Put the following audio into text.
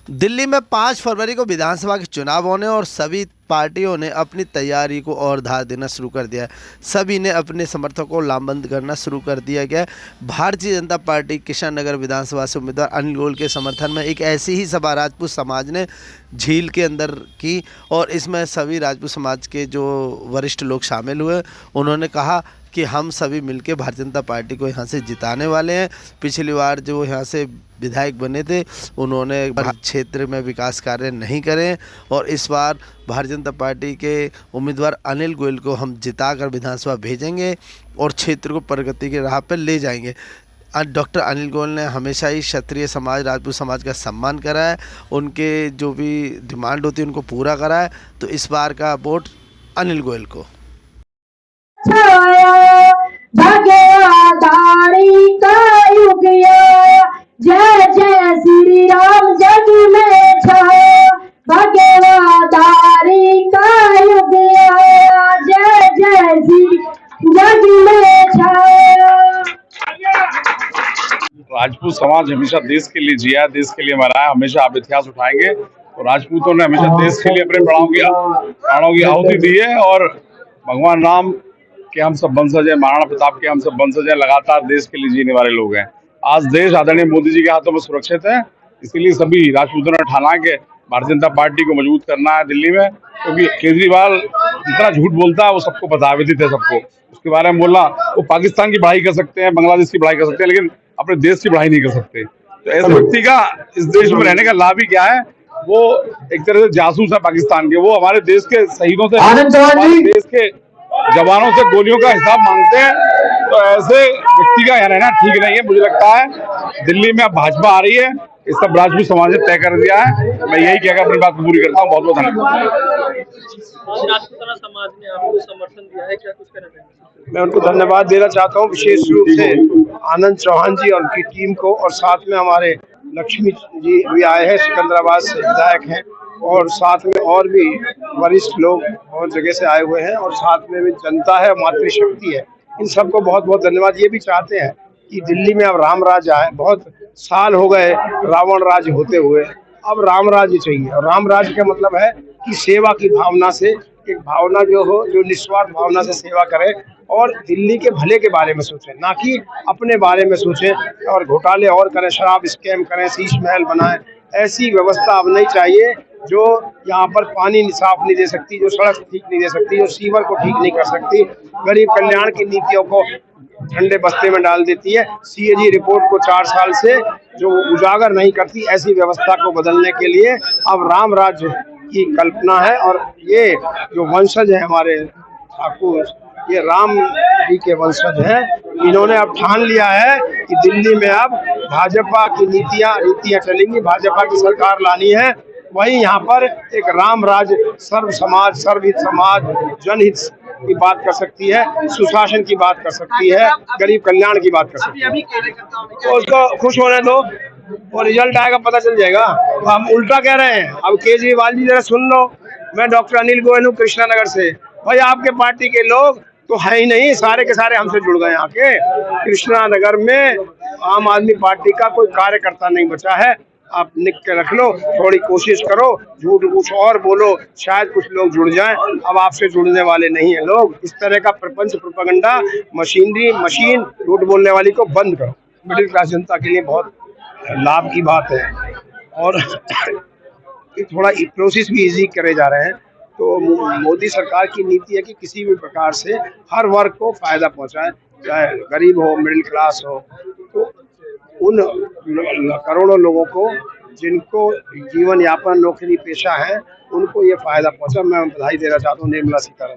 दिल्ली में 5 फरवरी को विधानसभा के चुनाव होने और सभी पार्टियों ने अपनी तैयारी को और धार देना शुरू कर दिया है। सभी ने अपने समर्थकों को लामबंद करना शुरू कर दिया गया है। भारतीय जनता पार्टी किशन नगर विधानसभा से उम्मीदवार अनिल गोयल के समर्थन में एक ऐसी ही सभा राजपूत समाज ने झील के अंदर की और इसमें सभी राजपूत समाज के जो वरिष्ठ लोग शामिल हुए। उन्होंने कहा कि हम सभी मिलकर भारतीय जनता पार्टी को यहाँ से जिताने वाले हैं। पिछली बार जो यहाँ से विधायक बने थे उन्होंने क्षेत्र में विकास कार्य नहीं करे और इस बार भारतीय जनता पार्टी के उम्मीदवार अनिल गोयल को हम जिताकर विधानसभा भेजेंगे और क्षेत्र को प्रगति की राह पर ले जाएंगे। डॉक्टर अनिल गोयल ने हमेशा ही क्षत्रिय समाज राजपूत समाज का सम्मान करा है, उनके जो भी डिमांड होती है उनको पूरा करा है। तो इस बार का वोट अनिल गोयल को। जय जय श्री राम जग में छाया, भगवादारी का युग आया। जय जय श्री जग में छाया। राजपूत समाज हमेशा देश के लिए जिया है, देश के लिए मरा है। हमेशा आप इतिहास उठाएंगे तो राजपूतों ने हमेशा देश के लिए अपने प्राणों की आहुति दी है और भगवान राम के हम सब वंशज हैं, महाराणा प्रताप के हम सब वंशज हैं। लगातार देश के लिए जीने वाले लोग हैं। आज देश आदरणीय मोदी जी के हाथों में सुरक्षित है, इसीलिए सभी राजपूतों ने ठाना है कि भारतीय जनता पार्टी को मजबूत करना है दिल्ली में, क्योंकि केजरीवाल जितना झूठ बोलता है वो सबको पता है, विदित है सबको। उसके बारे में बोलना, वो पाकिस्तान की बढ़ाई कर सकते हैं, बांग्लादेश की बढ़ाई कर सकते हैं, लेकिन अपने देश की बढ़ाई नहीं कर सकते। तो ऐसे व्यक्ति का इस देश में रहने का लाभ ही क्या है? वो एक तरह से जासूस है पाकिस्तान के। वो हमारे देश के शहीदों से, हमारे देश के जवानों से गोलियों का हिसाब मांगते हैं। तो ऐसे व्यक्ति का यहाँ रहना ठीक नहीं है। मुझे लगता है दिल्ली में अब भाजपा आ रही है, इस सब राजपूत समाज ने तय कर दिया है। मैं यही कहकर अपनी बात पूरी करता हूँ। बहुत बहुत धन्यवाद। राजपूताना समाज ने आपको समर्थन दिया है, क्या कुछ कहना चाहेंगे? मैं उनको धन्यवाद देना चाहता हूँ, विशेष रूप से आनंद चौहान जी और उनकी टीम को, और साथ में हमारे लक्ष्मी जी भी आए हैं, सिकंदराबाद से विधायक हैं, और साथ में और भी वरिष्ठ लोग बहुत जगह से आए हुए हैं, और साथ में भी जनता है, मातृशक्ति है। इन सबको बहुत बहुत धन्यवाद। ये भी चाहते हैं कि दिल्ली में अब राम राज आए। बहुत साल हो गए रावण राज होते हुए, अब राम राज्य चाहिए। और राम राज्य का मतलब है कि सेवा की भावना से, एक भावना जो हो, जो निस्वार्थ भावना से सेवा करे और दिल्ली के भले के बारे में सोचें, ना कि अपने बारे में सोचें और घोटाले और करें, शराब स्कैम करें, शीश महल बनाएं। ऐसी व्यवस्था अब नहीं चाहिए जो यहाँ पर पानी साफ नहीं दे सकती, जो सड़क ठीक नहीं दे सकती, जो सीवर को ठीक नहीं कर सकती, गरीब कल्याण की नीतियों को ठंडे बस्ते में डाल देती है, सीएजी रिपोर्ट को 4 साल से जो उजागर नहीं करती। ऐसी व्यवस्था को बदलने के लिए अब राम राज्य की कल्पना है। और ये जो वंशज हैं हमारे ठाकुर, ये राम जी के वंशज हैं। इन्होंने अब ठान लिया है कि दिल्ली में अब भाजपा की नीतियां चलेंगी, भाजपा की सरकार लानी है। वहीं यहाँ पर एक राम राज, सर्व समाज, सर्वहित समाज, जनहित की बात कर सकती है, सुशासन की बात कर सकती है, गरीब कल्याण की बात कर सकती है। तो उसको खुश होने दो और रिजल्ट आएगा, पता चल जाएगा। तो हम उल्टा कह रहे हैं। अब केजरीवाल जी जरा सुन लो, मैं डॉक्टर अनिल गोयल हूँ कृष्णा नगर से। भाई आपके पार्टी के लोग तो है ही नहीं, सारे के सारे हमसे जुड़ गए। आके कृष्णा नगर में आम आदमी पार्टी का कोई कार्यकर्ता नहीं बचा है। आप लिख के रख लो, थोड़ी कोशिश करो, झूठ कुछ और बोलो, शायद कुछ लोग जुड़ जाएं। अब आपसे जुड़ने वाले नहीं है लोग। इस तरह का प्रपंच, प्रोपेगेंडा, मशीन झूठ बोलने वाली को बंद करो। मिडिल क्लास जनता के लिए बहुत लाभ की बात है और थोड़ा प्रोसेस भी इजी करे जा रहे हैं। तो मोदी सरकार की नीति है कि किसी भी प्रकार से हर वर्ग को फायदा पहुंचाए, चाहे गरीब हो, मिडिल क्लास हो। तो उन करोड़ों लोगों को जिनको जीवन यापन, नौकरी पेशा है, उनको ये फायदा पहुंचा। मैं बधाई देना चाहता हूँ निर्मला सीतारमण।